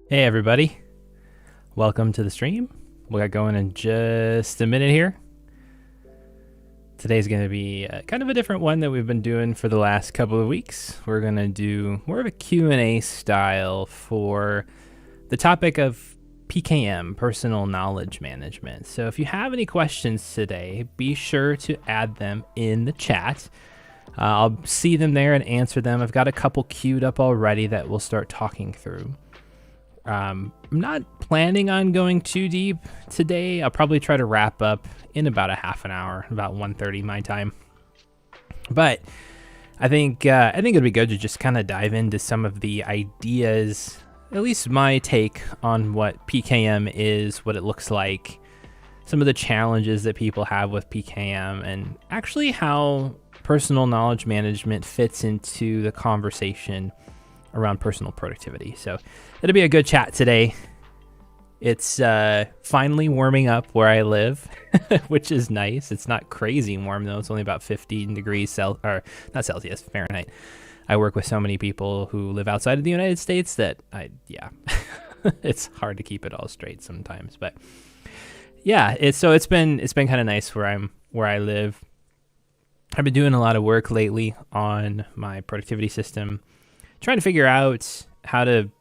Hey everybody, welcome to the stream. We'll get going in just a minute here. Today's going to be kind of a different one that we've been doing for the last couple of weeks. We're going to do more of a Q&A style for the topic of PKM, personal knowledge management. So if you have any questions today, be sure to add them in the chat. I'll see them there and answer them. I've got a couple queued up already that we'll start talking through. I'm not planning on going too deep today. I'll probably try to wrap up in about a half an hour, about 1:30 my time. But I think it'd be good to just kind of dive into some of the ideas, at least my take on what PKM is, what it looks like, some of the challenges that people have with PKM, and actually how personal knowledge management fits into the conversation around personal productivity. So it'll be a good chat today. It's finally warming up where I live, which is nice. It's not crazy warm though. It's only about 15 degrees not Celsius, Fahrenheit. I work with so many people who live outside of the United States that it's hard to keep it all straight sometimes. But yeah, it's been kind of nice where I live. I've been doing a lot of work lately on my productivity system, trying to figure out how to,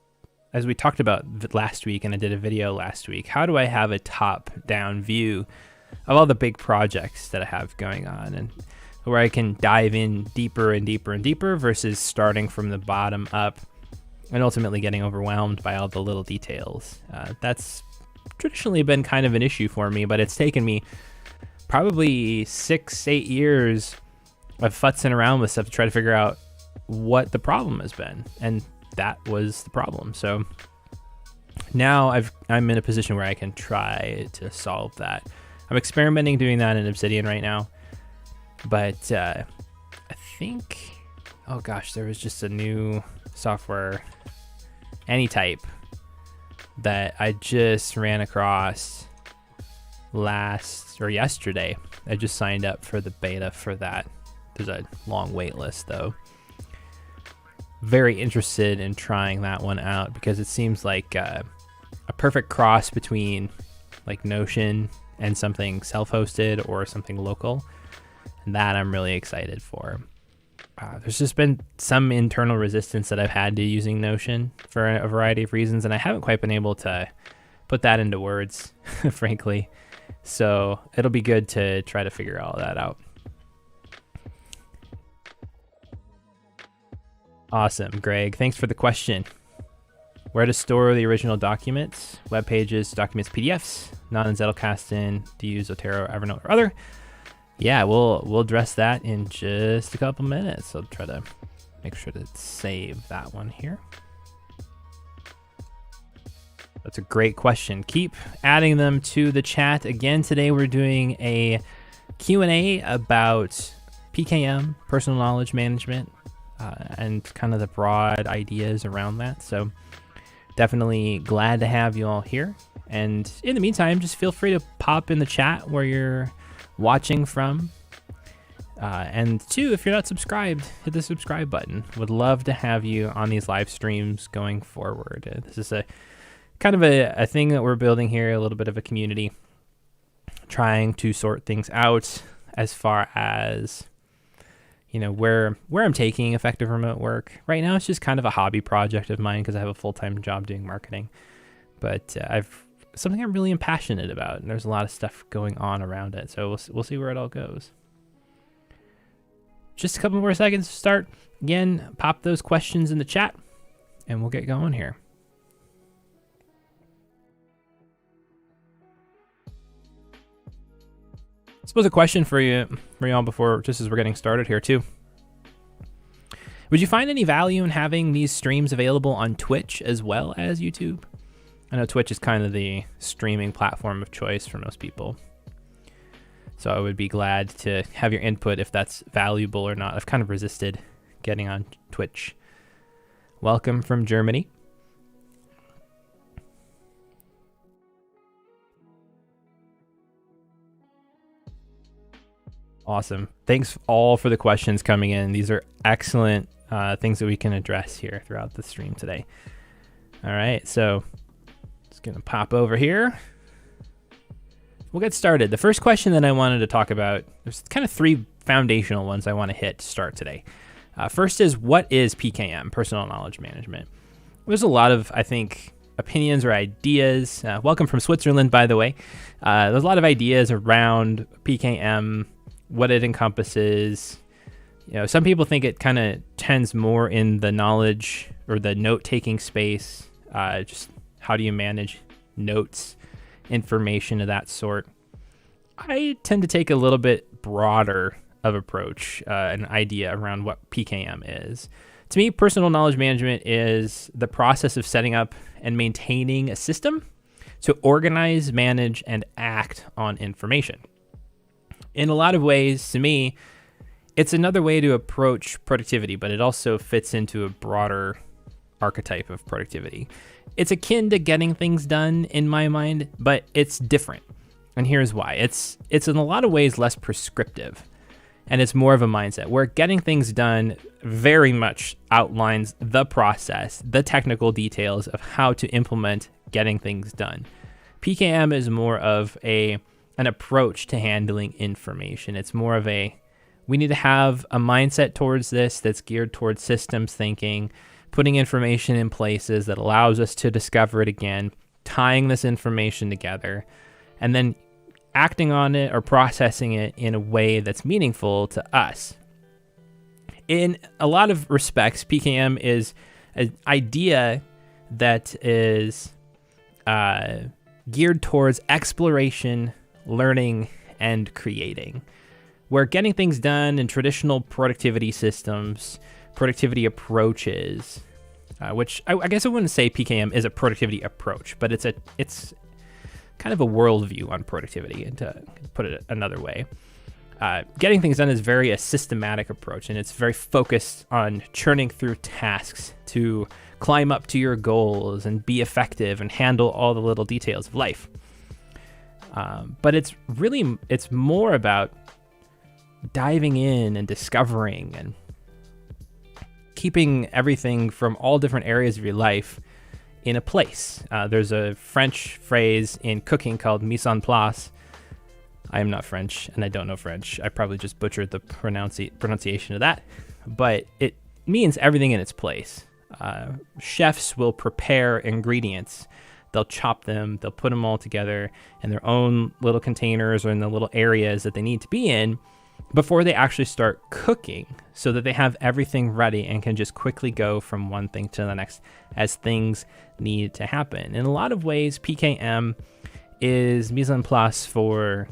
as we talked about last week, and I did a video last week, how do I have a top-down view of all the big projects that I have going on, and where I can dive in deeper and deeper and deeper versus starting from the bottom up and ultimately getting overwhelmed by all the little details. That's traditionally been kind of an issue for me, but it's taken me probably 6-8 years of futzing around with stuff to try to figure out what the problem has been, and that was the problem. So now I'm in a position where I can try to solve that. I'm experimenting doing that in Obsidian right now, but I think, oh gosh, there was just a new software, AnyType, that I just ran across yesterday. I just signed up for the beta for that. There's a long wait list though. Very interested in trying that one out because it seems like a perfect cross between like Notion and something self-hosted or something local, and that I'm really excited for. There's just been some internal resistance that I've had to using Notion for a variety of reasons, and I haven't quite been able to put that into words, frankly. So it'll be good to try to figure all that out. Awesome, Greg. Thanks for the question. Where to store the original documents, web pages, documents, PDFs, not in Zettelkasten, do you use Zotero, Evernote, or other? Yeah, we'll address that in just a couple minutes. I'll try to make sure to save that one here. That's a great question. Keep adding them to the chat. Again, today we're doing a Q&A about PKM, personal knowledge management, and kind of the broad ideas around that. So definitely glad to have you all here. And in the meantime, just feel free to pop in the chat where you're watching from. And two, if you're not subscribed, hit the subscribe button. Would love to have you on these live streams going forward. This is a kind of a thing that we're building here, a little bit of a community, trying to sort things out as far as, you know, where I'm taking effective remote work. Right now, it's just kind of a hobby project of mine because I have a full-time job doing marketing. But I've something I'm really passionate about, and there's a lot of stuff going on around it. So we'll see where it all goes. Just a couple more seconds to start. Again, pop those questions in the chat, and we'll get going here. I suppose a question for y'all before, just as we're getting started here too. Would you find any value in having these streams available on Twitch as well as YouTube? I know Twitch is kind of the streaming platform of choice for most people. So I would be glad to have your input if that's valuable or not. I've kind of resisted getting on Twitch. Welcome from Germany. Awesome. Thanks all for the questions coming in. These are excellent things that we can address here throughout the stream today. All right, so just gonna pop over here. We'll get started. The first question that I wanted to talk about, there's kind of three foundational ones I want to hit to start today. First is, what is PKM, Personal Knowledge Management? There's a lot of, I think, opinions or ideas. Welcome from Switzerland, by the way. There's a lot of ideas around PKM, what it encompasses. Some people think it kind of tends more in the knowledge or the note-taking space. Just how do you manage notes, information of that sort. I tend to take a little bit broader of approach, an idea around what PKM is. To me, personal knowledge management is the process of setting up and maintaining a system to organize, manage, and act on information. In a lot of ways, to me, it's another way to approach productivity, but it also fits into a broader archetype of productivity. It's akin to getting things done in my mind, but it's different. And here's why. It's in a lot of ways less prescriptive, and it's more of a mindset where getting things done very much outlines the process, the technical details of how to implement getting things done. PKM is more of an approach to handling information. It's more of we need to have a mindset towards this that's geared towards systems thinking, putting information in places that allows us to discover it again, tying this information together, and then acting on it or processing it in a way that's meaningful to us. In a lot of respects, PKM is an idea that is geared towards exploration, learning, and creating, where getting things done in traditional productivity systems, productivity approaches, which I guess I wouldn't say PKM is a productivity approach, but it's kind of a worldview on productivity, and to put it another way. Getting things done is very a systematic approach, and it's very focused on churning through tasks to climb up to your goals and be effective and handle all the little details of life. But it's more about diving in and discovering and keeping everything from all different areas of your life in a place. There's a French phrase in cooking called mise en place. I am not French, and I don't know French. I probably just butchered the pronunciation of that, but it means everything in its place. Chefs will prepare ingredients. They'll chop them, they'll put them all together in their own little containers or in the little areas that they need to be in before they actually start cooking, so that they have everything ready and can just quickly go from one thing to the next as things need to happen. In a lot of ways, PKM is mise en place for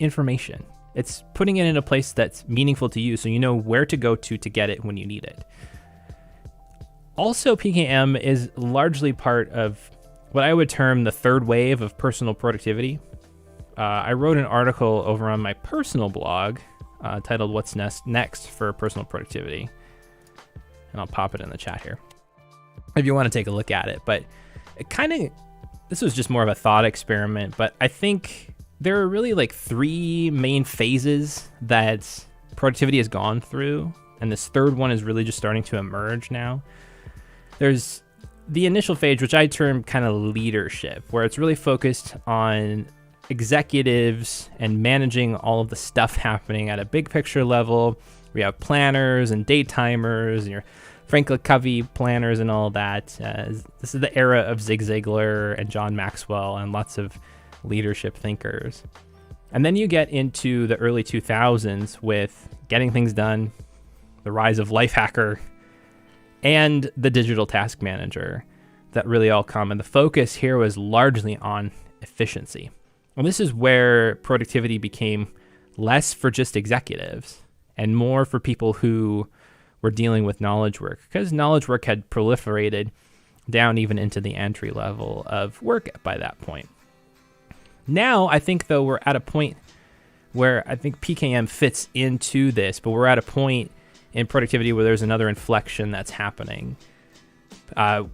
information. It's putting it in a place that's meaningful to you, so you know where to go to get it when you need it. Also, PKM is largely part of what I would term the third wave of personal productivity. I wrote an article over on my personal blog titled "What's Next for Personal Productivity," and I'll pop it in the chat here if you want to take a look at it. But this was just more of a thought experiment, but I think there are really like three main phases that productivity has gone through, and this third one is really just starting to emerge now. There's the initial phase, which I term kind of leadership, where it's really focused on executives and managing all of the stuff happening at a big picture level. We have planners and day timers and your Franklin Covey planners and all that. This is the era of Zig Ziglar and John Maxwell and lots of leadership thinkers. And then you get into the early 2000s with getting things done, the rise of Lifehacker, and the digital task manager that really all come. And the focus here was largely on efficiency. And this is where productivity became less for just executives and more for people who were dealing with knowledge work, because knowledge work had proliferated down even into the entry level of work by that point. Now, I think, though, we're at a point where I think PKM fits into this, but we're at a point in productivity where there's another inflection that's happening,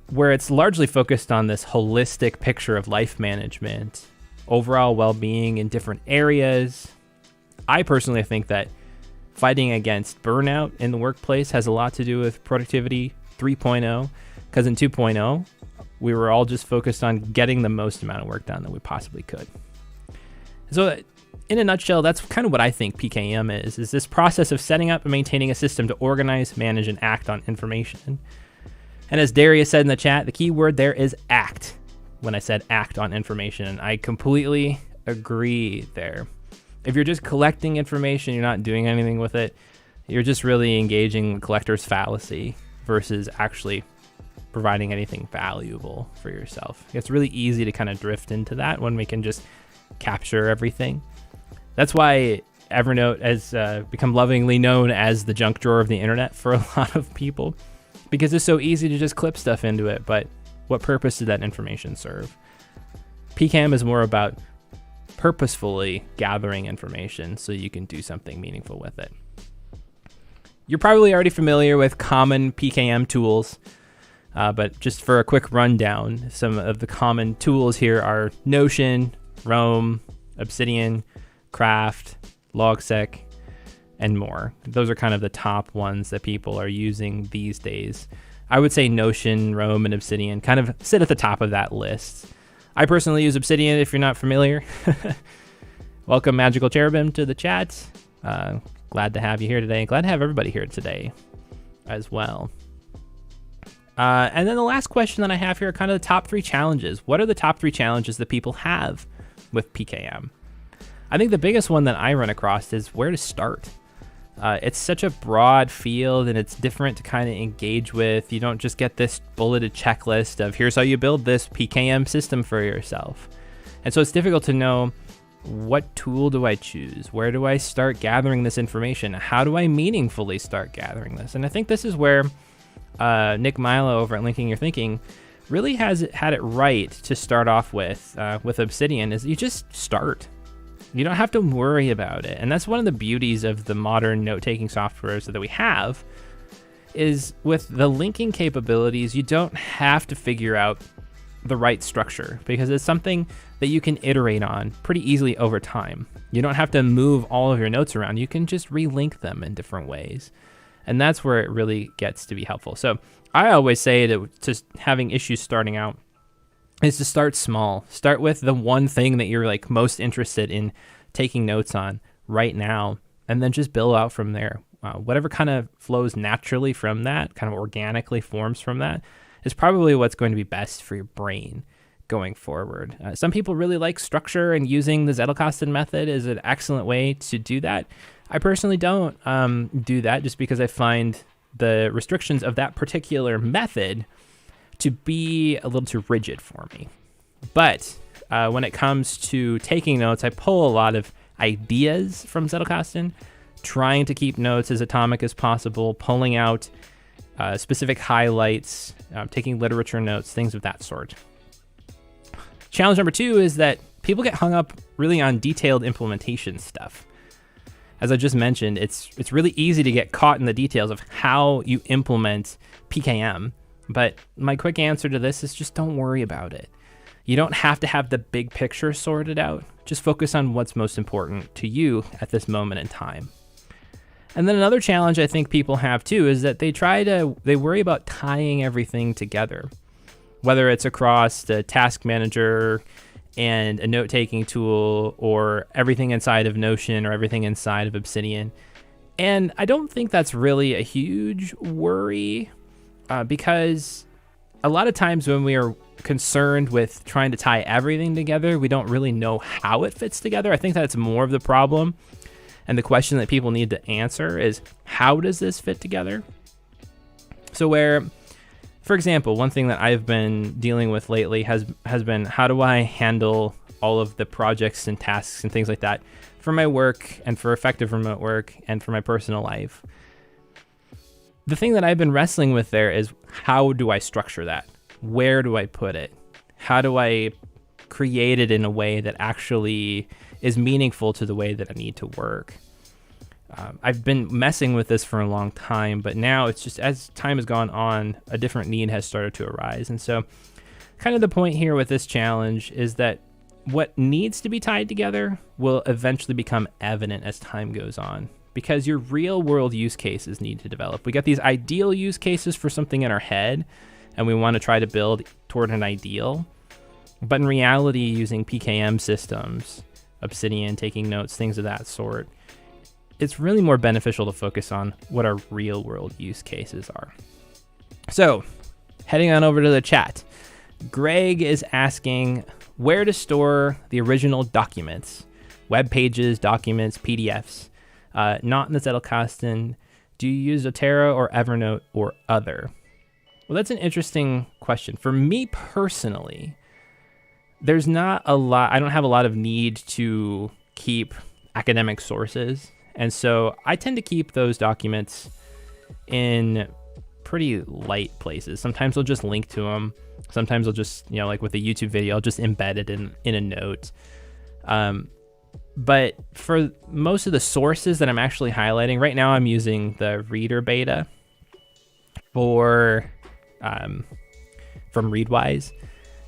where it's largely focused on this holistic picture of life management, overall well-being in different areas. I personally think that fighting against burnout in the workplace has a lot to do with productivity 3.0, because in 2.0, we were all just focused on getting the most amount of work done that we possibly could. So in a nutshell, that's kind of what I think PKM is this process of setting up and maintaining a system to organize, manage, and act on information. And as Darius said in the chat, the key word there is act, when I said act on information. And I completely agree there. If you're just collecting information, you're not doing anything with it, you're just really engaging the collector's fallacy versus actually providing anything valuable for yourself. It's really easy to kind of drift into that when we can just capture everything. That's why Evernote has become lovingly known as the junk drawer of the internet for a lot of people, because it's so easy to just clip stuff into it. But what purpose did that information serve? PKM is more about purposefully gathering information so you can do something meaningful with it. You're probably already familiar with common PKM tools, but just for a quick rundown, some of the common tools here are Notion, Roam, Obsidian, Craft, Logsec, and more. Those are kind of the top ones that people are using these days. I would say Notion, Roam, and Obsidian kind of sit at the top of that list. I personally use Obsidian if you're not familiar. Welcome, Magical Cherubim, to the chat. Glad to have you here today. Glad to have everybody here today as well. And then the last question that I have here are kind of the top 3 challenges. What are the top 3 challenges that people have with PKM? I think the biggest one that I run across is where to start. It's such a broad field and it's different to kind of engage with. You don't just get this bulleted checklist of here's how you build this PKM system for yourself. And so it's difficult to know, what tool do I choose? Where do I start gathering this information? How do I meaningfully start gathering this? And I think this is where Nick Milo over at Linking Your Thinking really had it right to start off with Obsidian, is you just start. You don't have to worry about it. And that's one of the beauties of the modern note-taking softwares that we have, is with the linking capabilities, you don't have to figure out the right structure, because it's something that you can iterate on pretty easily over time. You don't have to move all of your notes around. You can just relink them in different ways. And that's where it really gets to be helpful. So I always say that just having issues starting out is to start small. Start with the one thing that you're like most interested in taking notes on right now, and then just build out from there. Whatever kind of flows naturally from that, kind of organically forms from that, is probably what's going to be best for your brain going forward. Some people really like structure, and using the Zettelkasten method is an excellent way to do that. I personally don't do that, just because I find the restrictions of that particular method to be a little too rigid for me. But when it comes to taking notes, I pull a lot of ideas from Zettelkasten, trying to keep notes as atomic as possible, pulling out specific highlights, taking literature notes, things of that sort. Challenge number 2 is that people get hung up really on detailed implementation stuff. As I just mentioned, it's really easy to get caught in the details of how you implement PKM. But my quick answer to this is just don't worry about it. You don't have to have the big picture sorted out. Just focus on what's most important to you at this moment in time. And then another challenge I think people have too is that they worry about tying everything together, whether it's across the task manager and a note-taking tool, or everything inside of Notion, or everything inside of Obsidian. And I don't think that's really a huge worry, because a lot of times when we are concerned with trying to tie everything together, we don't really know how it fits together. I think that's more of the problem. And the question that people need to answer is, how does this fit together? So where, for example, one thing that I've been dealing with lately has been, how do I handle all of the projects and tasks and things like that for my work and for effective remote work and for my personal life? The thing that I've been wrestling with there is, how do I structure that? Where do I put it? How do I create it in a way that actually is meaningful to the way that I need to work? I've been messing with this for a long time, but now it's just, as time has gone on, a different need has started to arise. And so kind of the point here with this challenge is that what needs to be tied together will eventually become evident as time goes on, because your real world use cases need to develop. We got these ideal use cases for something in our head, and we want to try to build toward an ideal. But in reality, using PKM systems, Obsidian, taking notes, things of that sort, it's really more beneficial to focus on what our real world use cases are. So, heading on over to the chat. Greg is asking where to store the original documents, web pages, documents, PDFs, not in the Zettelkasten. Do you use Zotero or Evernote or other? Well, that's an interesting question. For me personally, there's not a lot, I don't have a lot of need to keep academic sources. And so I tend to keep those documents in pretty light places. Sometimes I'll just link to them. Sometimes I'll just, like with a YouTube video, I'll just embed it in a note. But for most of the sources that I'm actually highlighting, right now I'm using the Reader beta from Readwise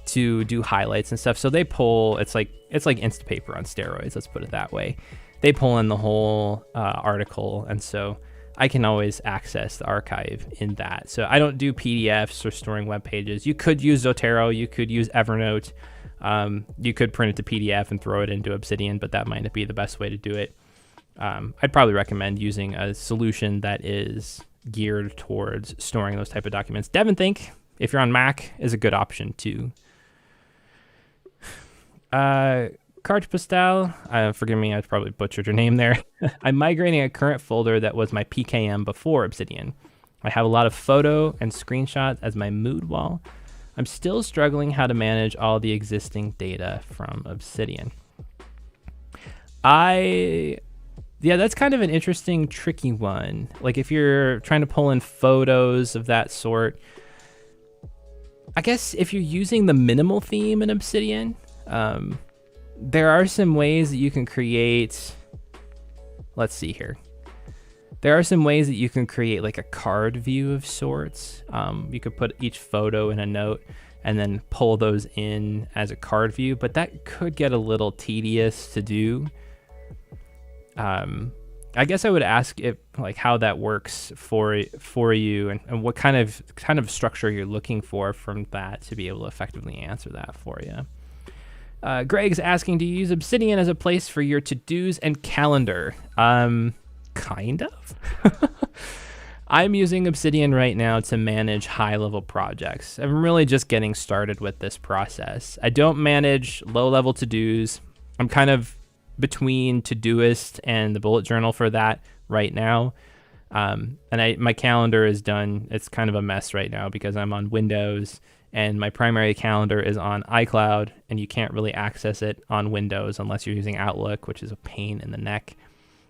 to do highlights and stuff. So they pull, it's like Instapaper on steroids, let's put it that way. They pull in the whole article, and so I can always access the archive in that. So I don't do PDFs or storing web pages. You could use Zotero, you could use Evernote, you could print it to PDF and throw it into Obsidian, but that might not be the best way to do it. I'd probably recommend using a solution that is geared towards storing those type of documents. Devin Think, if you're on Mac, is a good option too. Carte Postal, forgive me, I probably butchered your name there. I'm migrating a current folder that was my PKM before Obsidian. I have a lot of photo and screenshots as my mood wall. I'm still struggling how to manage all the existing data from Obsidian. Yeah, that's kind of an interesting, tricky one. Like if you're trying to pull in photos of that sort, I guess if you're using the minimal theme in Obsidian, there are some ways that you can create, let's see here. There are some ways that you can create like a card view of sorts. You could put each photo in a note and then pull those in as a card view, but that could get a little tedious to do. I guess I would ask if like how that works for you and what kind of structure you're looking for from that to be able to effectively answer that for you. Greg's asking, do you use Obsidian as a place for your to-dos and calendar? Kind of. I'm using Obsidian right now to manage high-level projects. I'm really just getting started with this process. I don't manage low-level to-dos. I'm kind of between Todoist and the bullet journal for that right now. And my calendar is done. It's kind of a mess right now because I'm on Windows and my primary calendar is on iCloud, and you can't really access it on Windows unless you're using Outlook, which is a pain in the neck.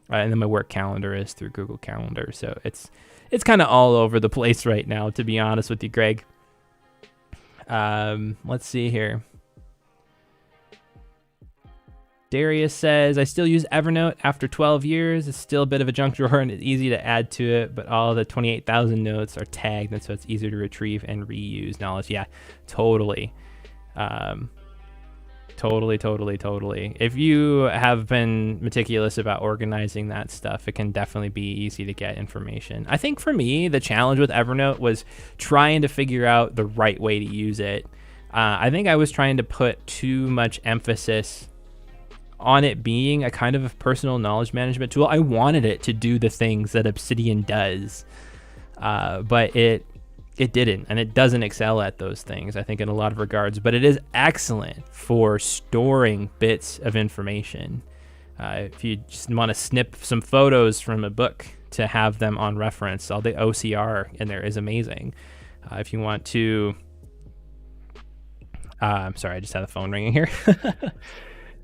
And then my work calendar is through Google Calendar. So it's kind of all over the place right now, to be honest with you, Greg. Let's see here. Darius says, I still use Evernote after 12 years. It's still a bit of a junk drawer and it's easy to add to it, but all the 28,000 notes are tagged, and so it's easier to retrieve and reuse knowledge. Yeah, totally. Totally. If you have been meticulous about organizing that stuff, it can definitely be easy to get information. I think for me, the challenge with Evernote was trying to figure out the right way to use it. I think I was trying to put too much emphasis on it being a kind of a personal knowledge management tool. I wanted it to do the things that Obsidian does, but it didn't, and it doesn't excel at those things, I think, in a lot of regards, but it is excellent for storing bits of information. If you just want to snip some photos from a book to have them on reference, all the OCR in there is amazing. If you want to, I'm sorry, I just had the phone ringing here.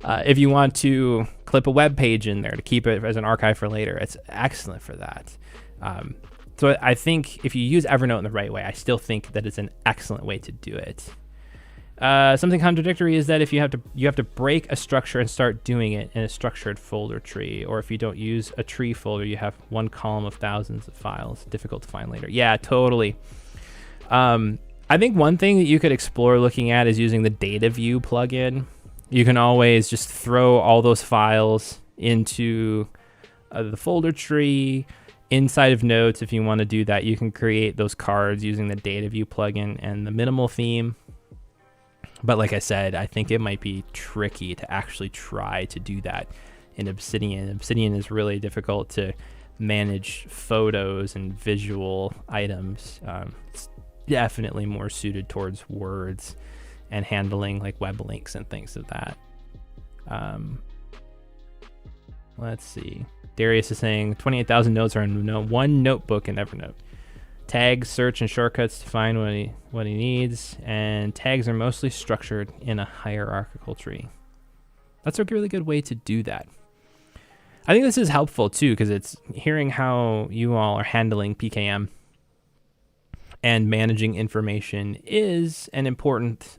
If you want to clip a web page in there to keep it as an archive for later, it's excellent for that. So I think if you use Evernote in the right way, I still think that it's an excellent way to do it. Something contradictory is that if you have to break a structure and start doing it in a structured folder tree, or if you don't use a tree folder, you have one column of thousands of files, difficult to find later. Yeah, totally. I think one thing that you could explore looking at is using the data view plugin. You can always just throw all those files into the folder tree. Inside of Notes, if you want to do that, you can create those cards using the Data View plugin and the minimal theme. But like I said, I think it might be tricky to actually try to do that in Obsidian. Obsidian is really difficult to manage photos and visual items. It's definitely more suited towards words and handling like web links and things of that. Let's see. Darius is saying 28,000 notes are in one notebook in Evernote. Tags, search, and shortcuts to find what he needs, and tags are mostly structured in a hierarchical tree. That's a really good way to do that. I think this is helpful too, because it's hearing how you all are handling PKM and managing information is an important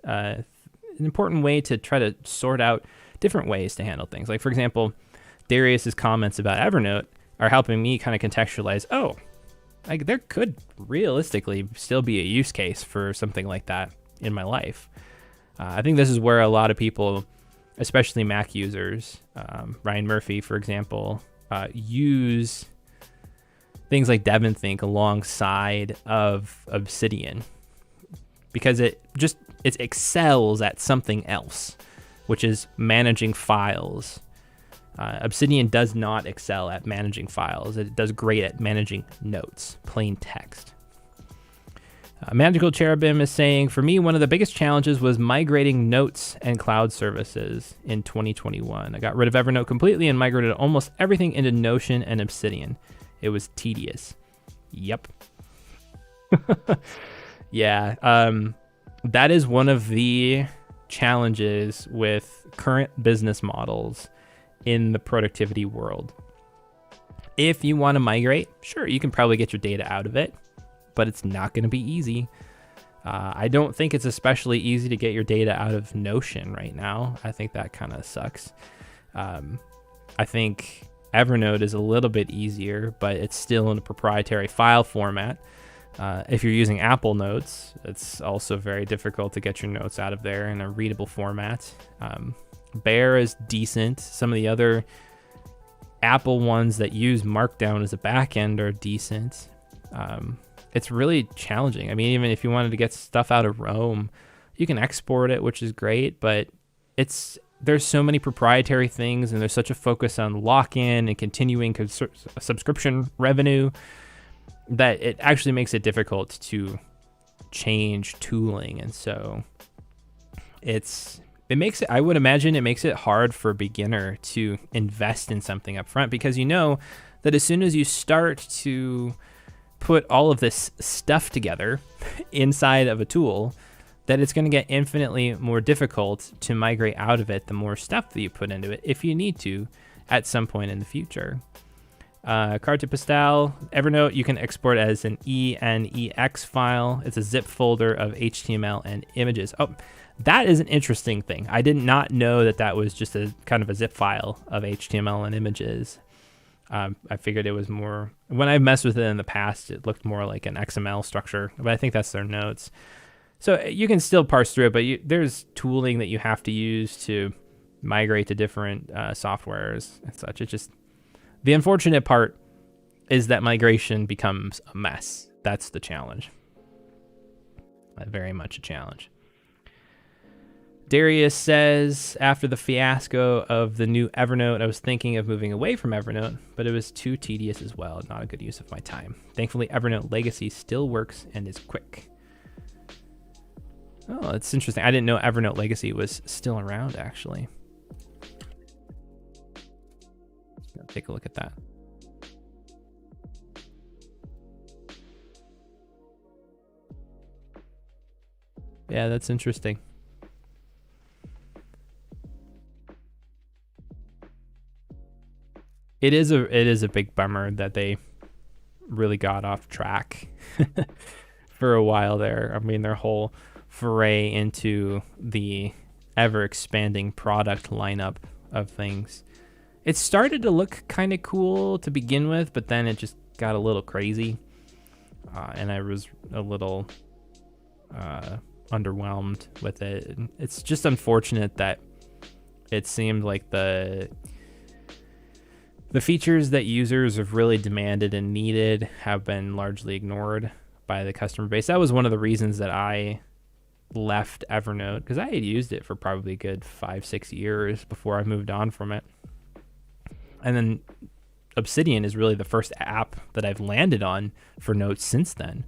way to try to sort out different ways to handle things. Like, for example, Darius's comments about Evernote are helping me kind of contextualize, like there could realistically still be a use case for something like that in my life. I think this is where a lot of people, especially Mac users, Ryan Murphy, for example, use things like DevonThink alongside of Obsidian, because it excels at something else, which is managing files. Obsidian does not excel at managing files. It does great at managing notes, plain text. Magical Cherubim is saying, for me, one of the biggest challenges was migrating notes and cloud services in 2021. I got rid of Evernote completely and migrated almost everything into Notion and Obsidian. It was tedious. Yep. Yeah. That is one of the challenges with current business models in the productivity world. If you want to migrate, sure, you can probably get your data out of it, but it's not going to be easy. I don't think it's especially easy to get your data out of Notion right now. I think that kind of sucks. I think Evernote is a little bit easier, but it's still in a proprietary file format. If you're using Apple Notes, it's also very difficult to get your notes out of there in a readable format. Bear is decent. Some of the other Apple ones that use Markdown as a backend are decent. It's really challenging. I mean, even if you wanted to get stuff out of Roam, you can export it, which is great, but there's so many proprietary things, and there's such a focus on lock-in and continuing subscription revenue that it actually makes it difficult to change tooling. And so I would imagine it makes it hard for a beginner to invest in something up front, because you know that as soon as you start to put all of this stuff together inside of a tool, that it's going to get infinitely more difficult to migrate out of it the more stuff that you put into it, if you need to at some point in the future. Carte Postal, Evernote, you can export as an ENEX file. It's a zip folder of HTML and images. Oh, that is an interesting thing. I did not know that was just a kind of a zip file of HTML and images. I figured it was more, when I've messed with it in the past, it looked more like an XML structure, but I think that's their notes. So you can still parse through it, but there's tooling that you have to use to migrate to different softwares and such. It's just, the unfortunate part is that migration becomes a mess. That's the challenge. Very much a challenge. Darius says, after the fiasco of the new Evernote, I was thinking of moving away from Evernote, but it was too tedious as well. Not a good use of my time. Thankfully, Evernote Legacy still works and is quick. Oh, that's interesting. I didn't know Evernote Legacy was still around, actually. Take a look at that. Yeah, that's interesting. It is a big bummer that they really got off track for a while there. I mean, their whole foray into the ever-expanding product lineup of things. It started to look kind of cool to begin with, but then it just got a little crazy, and I was a little underwhelmed with it. It's just unfortunate that it seemed like the The features that users have really demanded and needed have been largely ignored by the customer base. That was one of the reasons that I left Evernote, because I had used it for probably a good 5-6 years before I moved on from it. And then Obsidian is really the first app that I've landed on for notes since then,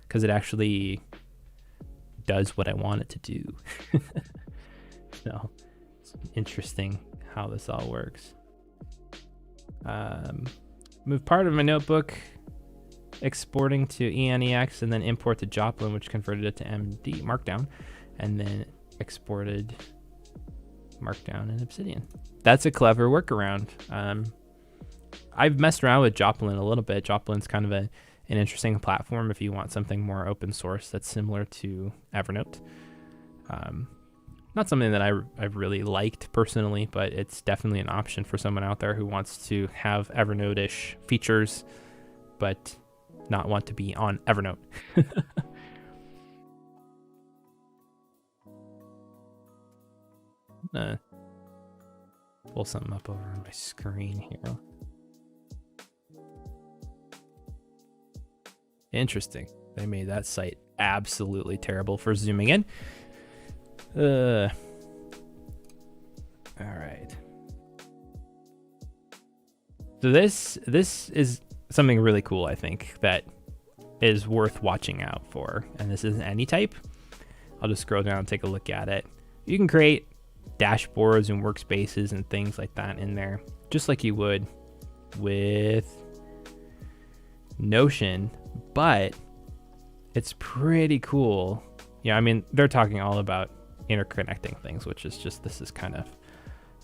because it actually does what I want it to do. So it's interesting how this all works. Move part of my notebook, exporting to ENEX, and then import to Joplin, which converted it to MD Markdown, and then exported Markdown in Obsidian. That's a clever workaround. I've messed around with Joplin a little bit. Joplin's kind of an interesting platform if you want something more open source that's similar to Evernote. Not something that I've really liked personally, but it's definitely an option for someone out there who wants to have Evernote-ish features, but not want to be on Evernote. Pull something up over on my screen here. Interesting. They made that site absolutely terrible for zooming in. All right. So this is something really cool, I think, that is worth watching out for. And this is AnyType. I'll just scroll down and take a look at it. You can create dashboards and workspaces and things like that in there, just like you would with Notion, but it's pretty cool. Yeah, I mean, they're talking all about interconnecting things, which is just, this is kind of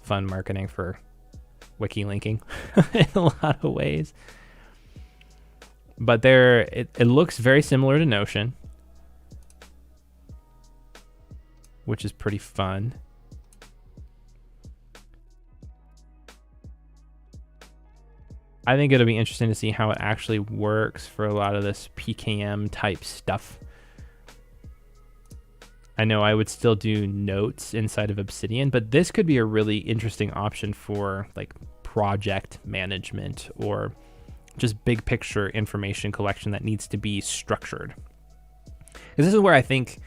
fun marketing for wiki linking in a lot of ways. But it looks very similar to Notion, which is pretty fun. I think it'll be interesting to see how it actually works for a lot of this PKM type stuff. I know I would still do notes inside of Obsidian, but this could be a really interesting option for like project management or just big picture information collection that needs to be structured. Because this is where I think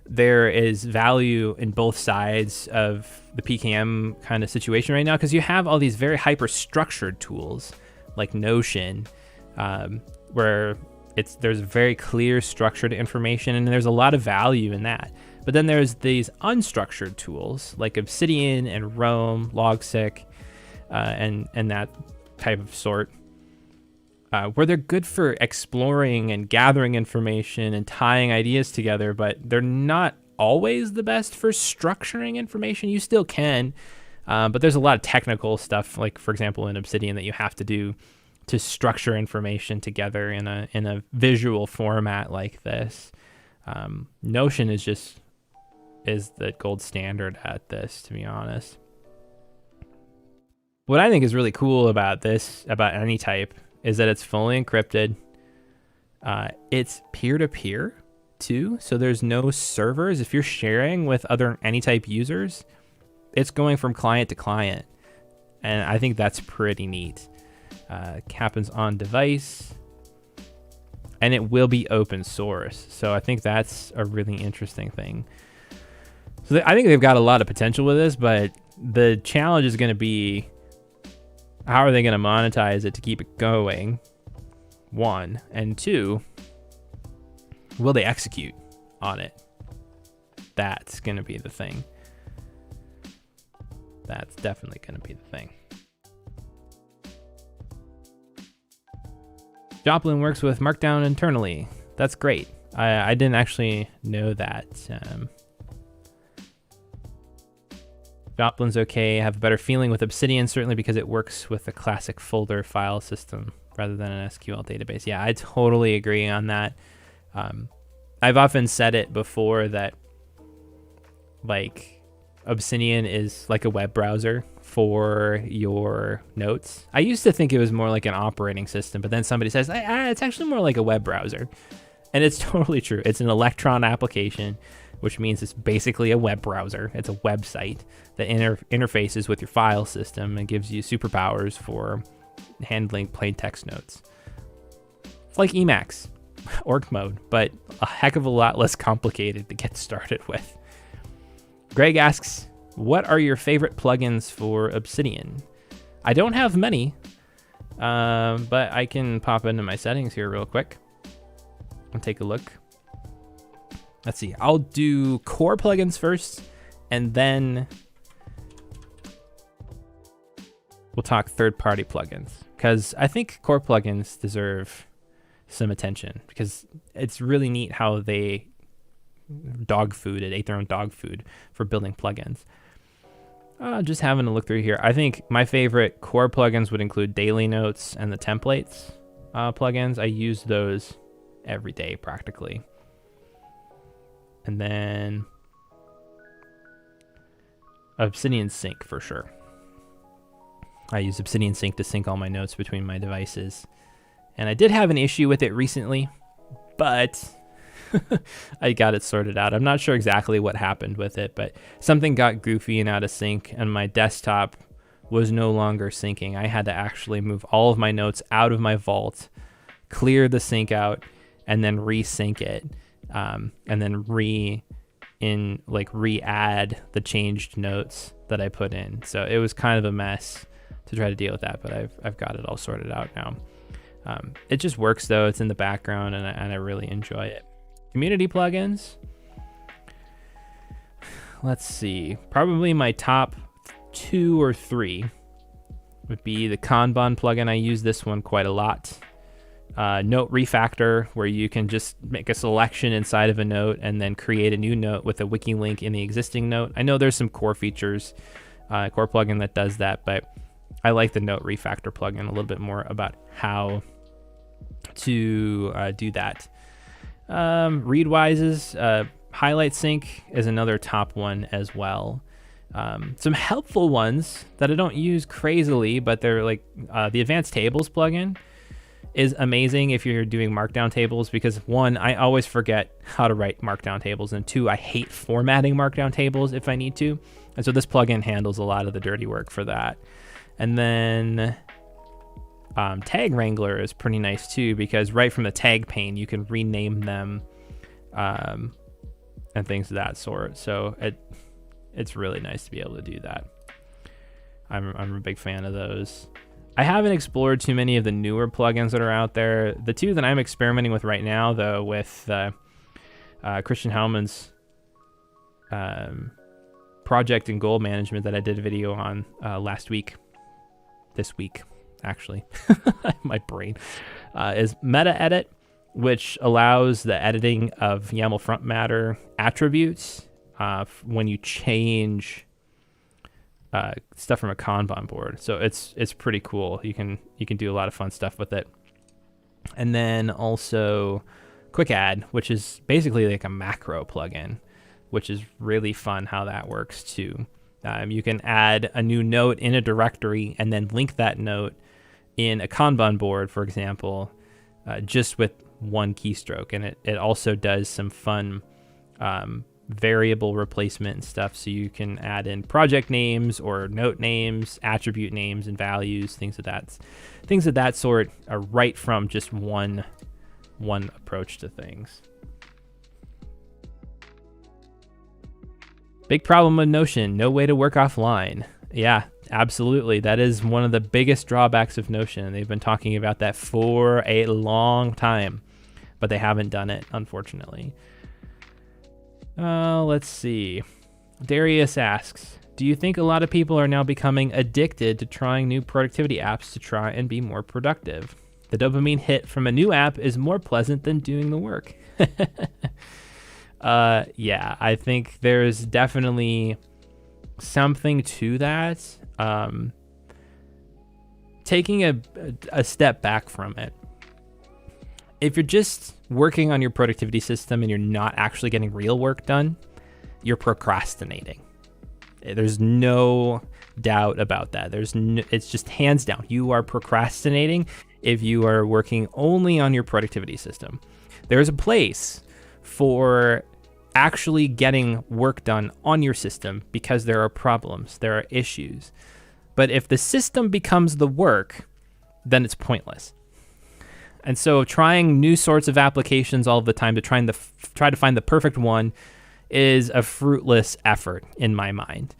there is value in both sides of the PKM kind of situation right now, because you have all these very hyper structured tools like Notion, where there's very clear structured information, and there's a lot of value in that. But then there's these unstructured tools like Obsidian and Roam, Logseq, and that type of sort, where they're good for exploring and gathering information and tying ideas together, but they're not always the best for structuring information. You still can, but there's a lot of technical stuff, like for example in Obsidian, that you have to do to structure information together in a visual format like this. Notion is the gold standard at this, to be honest. What I think is really cool about this, about AnyType, is that it's fully encrypted. It's peer-to-peer too, so there's no servers. If you're sharing with other AnyType users, it's going from client to client, and I think that's pretty neat. Happens on device, and it will be open source, so I think that's a really interesting thing. So I think they've got a lot of potential with this, but the challenge is going to be, how are they going to monetize it to keep it going? One, and two, will they execute on it? That's going to be the thing. That's definitely going to be the thing. Joplin works with Markdown internally. That's great. I didn't actually know that. Joplin's okay. I have a better feeling with Obsidian, certainly because it works with a classic folder file system rather than an SQL database. Yeah, I totally agree on that. I've often said it before that, like, Obsidian is like a web browser for your notes. I used to think it was more like an operating system, but then somebody says, it's actually more like a web browser. And it's totally true. It's an Electron application which means it's basically a web browser. It's a website that interfaces with your file system and gives you superpowers for handling plain text notes. It's like Emacs, org mode, but a heck of a lot less complicated to get started with. Greg asks, what are your favorite plugins for Obsidian? I don't have many, but I can pop into my settings here real quick and take a look. Let's see, I'll do core plugins first, and then we'll talk third-party plugins, because I think core plugins deserve some attention, because it's really neat how they ate their own dog food for building plugins. Just having a look through here, I think my favorite core plugins would include Daily Notes and the Templates plugins. I use those every day practically. And then Obsidian Sync for sure. I use Obsidian Sync to sync all my notes between my devices. And I did have an issue with it recently, but I got it sorted out. I'm not sure exactly what happened with it, but something got goofy and out of sync, and my desktop was no longer syncing. I had to actually move all of my notes out of my vault, clear the sync out, and then resync it. And then re-add the changed notes that I put in. So it was kind of a mess to try to deal with that, but I've got it all sorted out now. It just works though. It's in the background, and I really enjoy it. Community plugins. Let's see. Probably my top 2 or 3 would be the Kanban plugin. I use this one quite a lot. Note Refactor, where you can just make a selection inside of a note and then create a new note with a wiki link in the existing note. I know there's some core features, core plugin that does that, but I like the Note Refactor plugin a little bit more about how to do that. Readwise's Highlight Sync is another top one as well. Some helpful ones that I don't use crazily, but they're like the Advanced Tables plugin is amazing if you're doing markdown tables, because 1, I always forget how to write markdown tables, and 2, I hate formatting markdown tables if I need to. And so this plugin handles a lot of the dirty work for that. And then Tag Wrangler is pretty nice too, because right from the tag pane, you can rename them and things of that sort. So it's really nice to be able to do that. I'm a big fan of those. I haven't explored too many of the newer plugins that are out there. The 2 that I'm experimenting with right now, though, with Christian Hellman's project and goal management that I did a video on this week, actually, my brain, is Meta Edit, which allows the editing of YAML front matter attributes when you change stuff from a Kanban board. So it's pretty cool. You can do a lot of fun stuff with it. And then also Quick Add, which is basically like a macro plugin, which is really fun how that works too. You can add a new note in a directory and then link that note in a Kanban board, for example, just with one keystroke. And it also does some fun variable replacement and stuff, so you can add in project names or note names, attribute names and values, things of that sort, right from just one approach to things. Big problem with Notion, no way to work offline. Yeah, absolutely. That is one of the biggest drawbacks of Notion. They've been talking about that for a long time, but they haven't done it, unfortunately. Let's see. Darius asks, do you think a lot of people are now becoming addicted to trying new productivity apps to try and be more productive? The dopamine hit from a new app is more pleasant than doing the work. Yeah, I think there's definitely something to that. Taking a step back from it. If you're just working on your productivity system and you're not actually getting real work done, you're procrastinating. There's no doubt about that. It's just hands down. You are procrastinating if you are working only on your productivity system. There's a place for actually getting work done on your system because there are problems, there are issues. But if the system becomes the work, then it's pointless. And so trying new sorts of applications all the time to try to find the perfect one is a fruitless effort in my mind.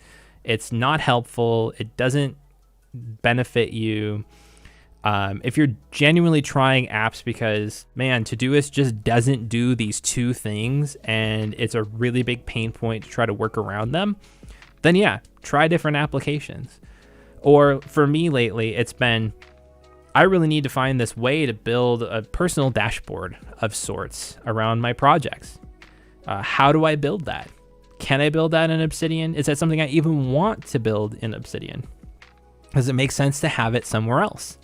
It's not helpful. It doesn't benefit you. If you're genuinely trying apps because, man, Todoist just doesn't do these two things and it's a really big pain point to try to work around them, then yeah, try different applications. Or for me lately, it's been, I really need to find this way to build a personal dashboard of sorts around my projects. How do I build that? Can I build that in Obsidian? Is that something I even want to build in Obsidian? Does it make sense to have it somewhere else?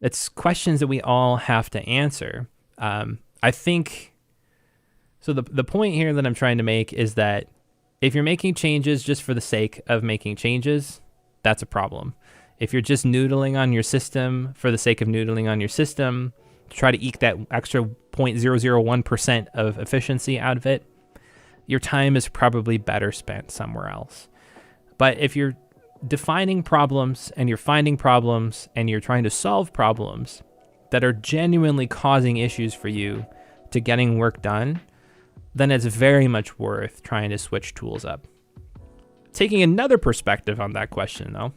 It's questions that we all have to answer. I think, so the point here that I'm trying to make is that if you're making changes just for the sake of making changes, that's a problem. If you're just noodling on your system for the sake of noodling on your system, to try to eke that extra 0.001% of efficiency out of it, your time is probably better spent somewhere else. But if you're defining problems and you're finding problems and you're trying to solve problems that are genuinely causing issues for you to getting work done, then it's very much worth trying to switch tools up. Taking another perspective on that question, though,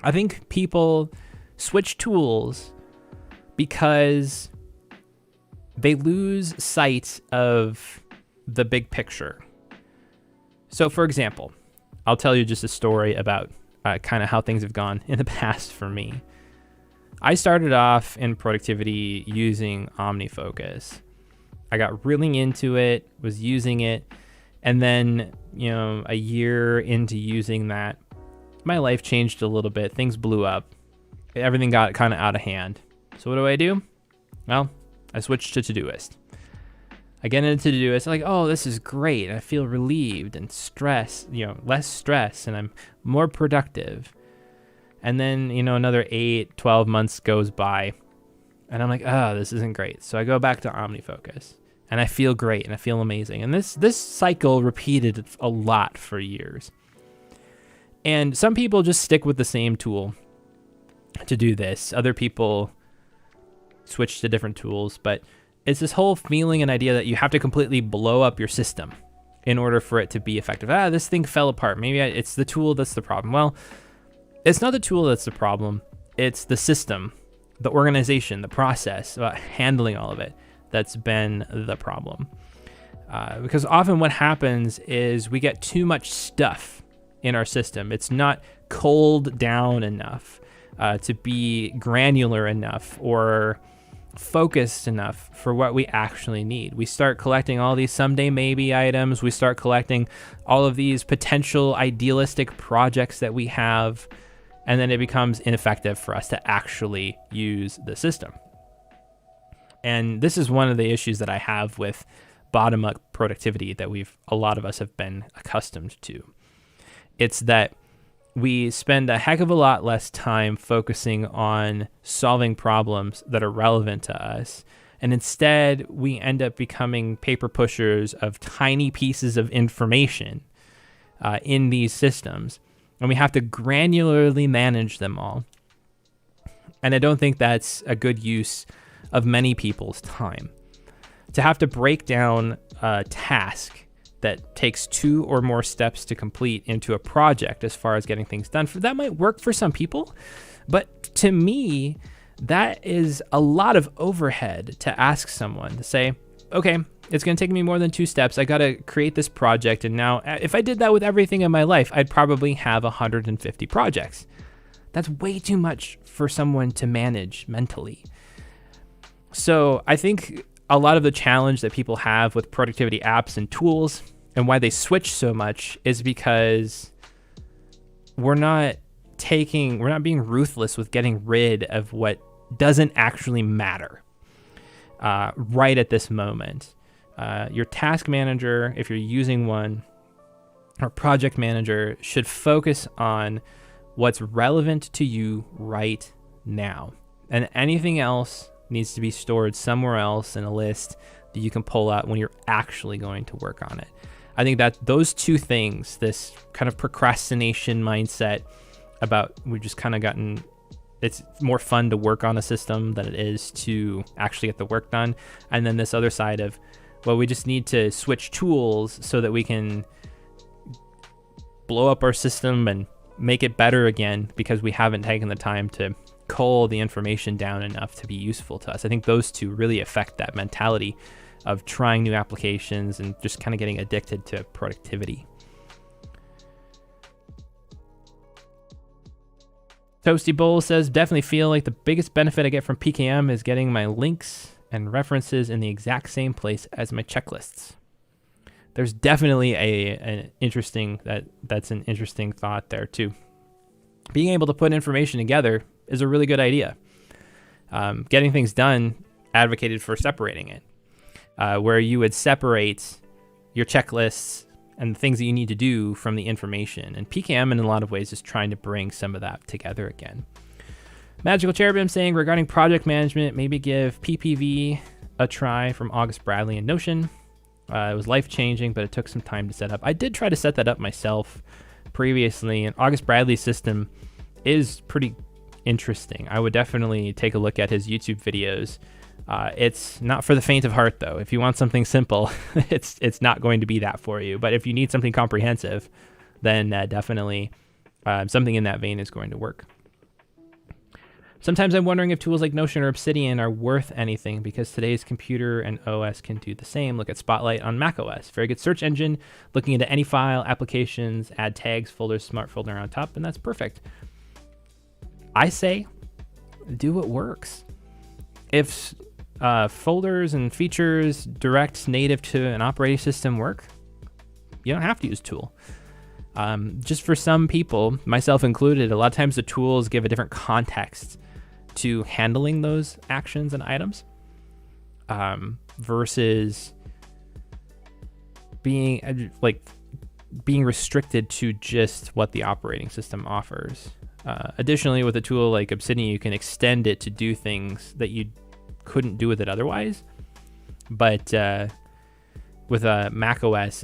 I think people switch tools because they lose sight of the big picture. So, for example, I'll tell you just a story about kind of how things have gone in the past for me. I started off in productivity using OmniFocus. I got really into it, was using it, and then, a year into using that, my life changed a little bit. Things blew up. Everything got kind of out of hand. So what do? Well, I switched to Todoist. I get into Todoist, like, oh, this is great. I feel relieved and less stress, and I'm more productive. And then, another 8-12 months goes by, and I'm like, oh, this isn't great. So I go back to OmniFocus, and I feel great, and I feel amazing. And this cycle repeated a lot for years. And some people just stick with the same tool to do this. Other people switch to different tools, but it's this whole feeling and idea that you have to completely blow up your system in order for it to be effective. This thing fell apart. Maybe it's the tool that's the problem. Well, it's not the tool that's the problem. It's the system, the organization, the process, handling all of it that's been the problem. Because often what happens is we get too much stuff in our system. It's not cold down enough to be granular enough or focused enough for what we actually need. We start collecting all these someday maybe items. We start collecting all of these potential idealistic projects that we have, and then it becomes ineffective for us to actually use the system. And this is one of the issues that I have with bottom-up productivity that a lot of us have been accustomed to. It's that we spend a heck of a lot less time focusing on solving problems that are relevant to us. And instead, we end up becoming paper pushers of tiny pieces of information in these systems. And we have to granularly manage them all. And I don't think that's a good use of many people's time. To have to break down a task that takes 2 or more steps to complete into a project as far as getting things done, that might work for some people, but to me, that is a lot of overhead to ask someone to say, okay, it's going to take me more than 2 steps. I got to create this project, and now if I did that with everything in my life, I'd probably have 150 projects. That's way too much for someone to manage mentally. So I think a lot of the challenge that people have with productivity apps and tools and why they switch so much is because we're not being ruthless with getting rid of what doesn't actually matter right at this moment. Your task manager, if you're using one, or project manager, should focus on what's relevant to you right now. And anything else needs to be stored somewhere else in a list that you can pull out when you're actually going to work on it. I think that those two things, this kind of procrastination mindset about we've just kind of gotten, it's more fun to work on a system than it is to actually get the work done. And then this other side of, well, we just need to switch tools so that we can blow up our system and make it better again because we haven't taken the time to cull the information down enough to be useful to us. I think those two really affect that mentality of trying new applications and just kind of getting addicted to productivity. Toasty Bowl says, definitely feel like the biggest benefit I get from PKM is getting my links and references in the exact same place as my checklists. There's definitely that's an interesting thought there too. Being able to put information together is a really good idea. Getting things done advocated for separating it, where you would separate your checklists and the things that you need to do from the information. And PKM in a lot of ways is trying to bring some of that together again. Magical Cherubim saying, regarding project management, maybe give PPV a try from August Bradley and Notion. It was life-changing, but it took some time to set up. I did try to set that up myself previously, and August Bradley's system is pretty interesting. I would definitely take a look at his YouTube videos. It's not for the faint of heart, though. If you want something simple, it's not going to be that for you. But if you need something comprehensive, then definitely something in that vein is going to work. Sometimes I'm wondering if tools like Notion or Obsidian are worth anything because today's computer and OS can do the same. Look at Spotlight on Mac OS. Very good search engine, looking into any file, applications, add tags, folders, smart folder on top, and that's perfect. I say do what works. If folders and features direct native to an operating system work, you don't have to use a tool. Just for some people, myself included, a lot of times the tools give a different context to handling those actions and items versus being restricted to just what the operating system offers. Additionally, with a tool like Obsidian, you can extend it to do things that you couldn't do with it otherwise. But with a Mac OS,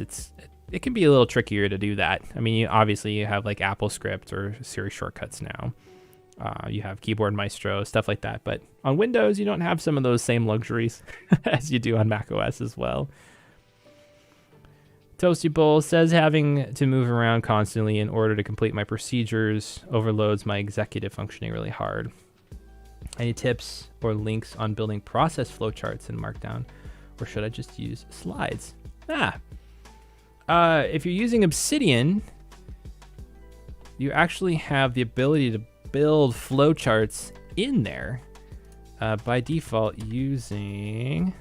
it can be a little trickier to do that. I mean, you have like Apple Script or Siri shortcuts now. You have Keyboard Maestro, stuff like that. But on Windows, you don't have some of those same luxuries as you do on Mac OS as well. Toasty Bowl says, having to move around constantly in order to complete my procedures overloads my executive functioning really hard. Any tips or links on building process flowcharts in Markdown, or should I just use slides? If you're using Obsidian, you actually have the ability to build flowcharts in there by default using,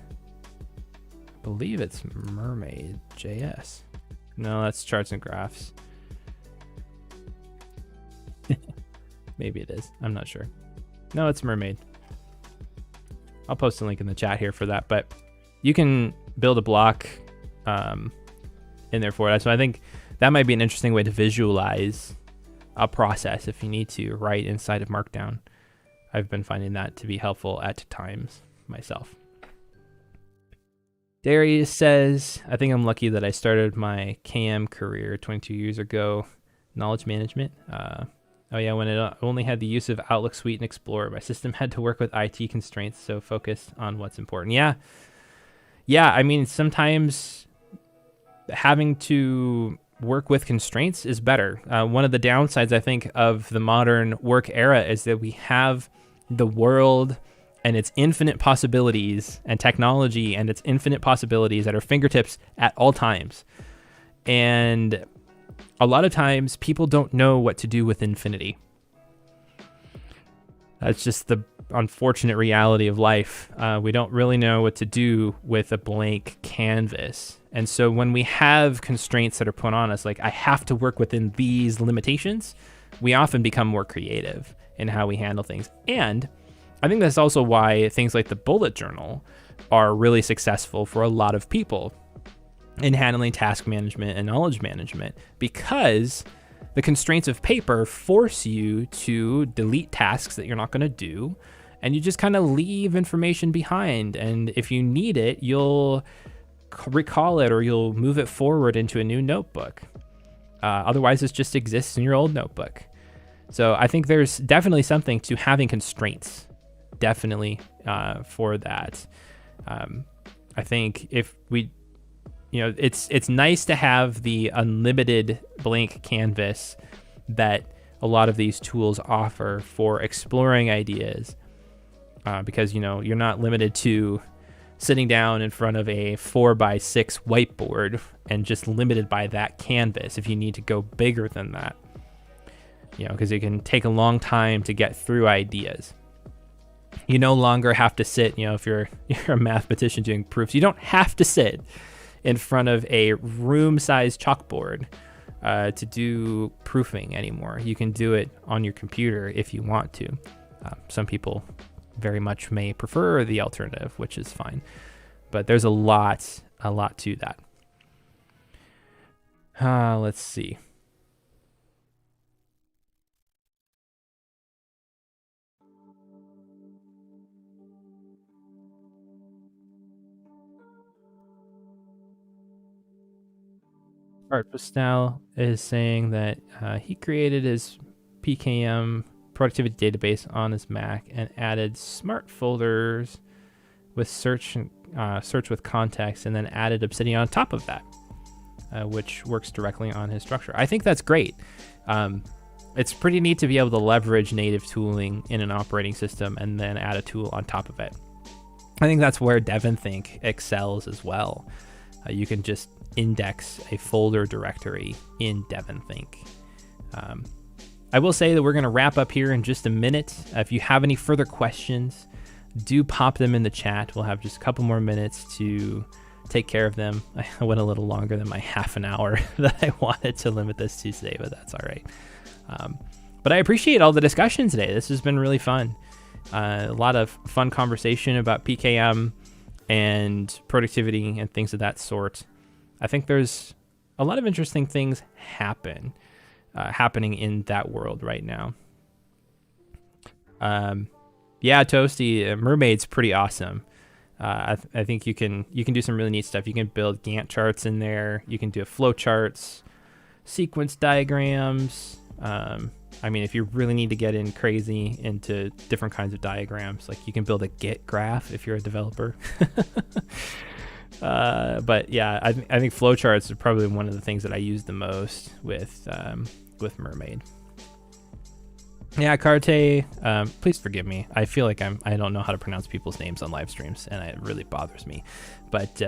I believe it's Mermaid.js. No, that's charts and graphs. Maybe it is. I'm not sure. No, it's Mermaid. I'll post a link in the chat here for that, but you can build a block in there for it. So I think that might be an interesting way to visualize a process if you need to write inside of Markdown. I've been finding that to be helpful at times myself. Darius says, I think I'm lucky that I started my KM career 22 years ago. Knowledge management. Oh yeah, when it only had the use of Outlook Suite and Explorer, my system had to work with IT constraints, so focused on what's important. Yeah, I mean, sometimes having to work with constraints is better. One of the downsides, I think, of the modern work era is that we have the world and its infinite possibilities and technology and its infinite possibilities at our fingertips at all times. And a lot of times people don't know what to do with infinity. That's just the unfortunate reality of life. We don't really know what to do with a blank canvas. And so when we have constraints that are put on us, like I have to work within these limitations, we often become more creative in how we handle things. And I think that's also why things like the bullet journal are really successful for a lot of people in handling task management and knowledge management, because the constraints of paper force you to delete tasks that you're not going to do and you just kind of leave information behind. And if you need it, you'll recall it or you'll move it forward into a new notebook. Otherwise, it just exists in your old notebook. So I think there's definitely something to having constraints, definitely for that. I think if we, it's nice to have the unlimited blank canvas that a lot of these tools offer for exploring ideas, because you're not limited to sitting down in front of a 4x6 whiteboard and just limited by that canvas. If you need to go bigger than that, because it can take a long time to get through ideas. You no longer have to sit, if you're a mathematician doing proofs, you don't have to sit in front of a room-sized chalkboard to do proofing anymore. You can do it on your computer if you want to. Some people very much may prefer the alternative, which is fine. But there's a lot to that. Let's see. Art Pastel is saying that he created his PKM productivity database on his Mac and added smart folders with search with context, and then added Obsidian on top of that, which works directly on his structure. I think that's great. It's pretty neat to be able to leverage native tooling in an operating system and then add a tool on top of it. I think that's where DevonThink excels as well. You can just index a folder directory in DevonThink. I will say that we're going to wrap up here in just a minute. If you have any further questions, do pop them in the chat. We'll have just a couple more minutes to take care of them. I went a little longer than my half an hour that I wanted to limit this to today, but that's all right. But I appreciate all the discussion today. This has been really fun. A lot of fun conversation about PKM and productivity and things of that sort. I think there's a lot of interesting things happening in that world right now. Yeah, Toasty, Mermaid's pretty awesome. I think you can do some really neat stuff. You can build Gantt charts in there. You can do flowcharts, sequence diagrams. If you really need to get in crazy into different kinds of diagrams, like you can build a Git graph if you're a developer. But yeah, I think flowcharts are probably one of the things that I use the most with Mermaid. Yeah, Carte, please forgive me. I feel like I don't know how to pronounce people's names on live streams, and it really bothers me. But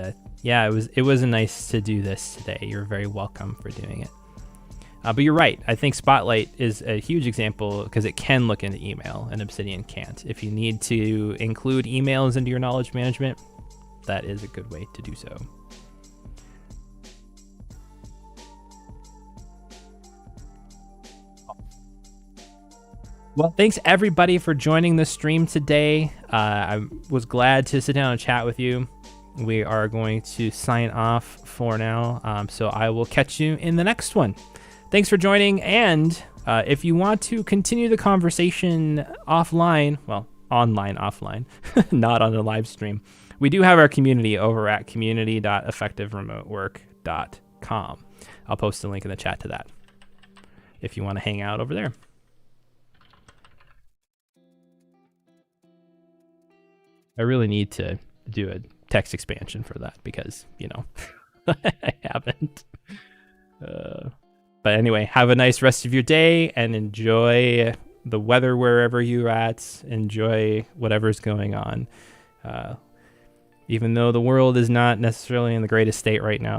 yeah, it was nice to do this today. You're very welcome for doing it. But you're right. I think Spotlight is a huge example because it can look into email and Obsidian can't. If you need to include emails into your knowledge management, that is a good way to do so. Well, thanks everybody for joining the stream today. I was glad to sit down and chat with you. We are going to sign off for now. So I will catch you in the next one. Thanks for joining. And if you want to continue the conversation offline, well, online, offline, not on the live stream, we do have our community over at community.effectiveremotework.com. I'll post a link in the chat to that if you want to hang out over there. I really need to do a text expansion for that because, I haven't. But anyway, have a nice rest of your day and enjoy the weather wherever you're at. Enjoy whatever's going on. Even though the world is not necessarily in the greatest state right now,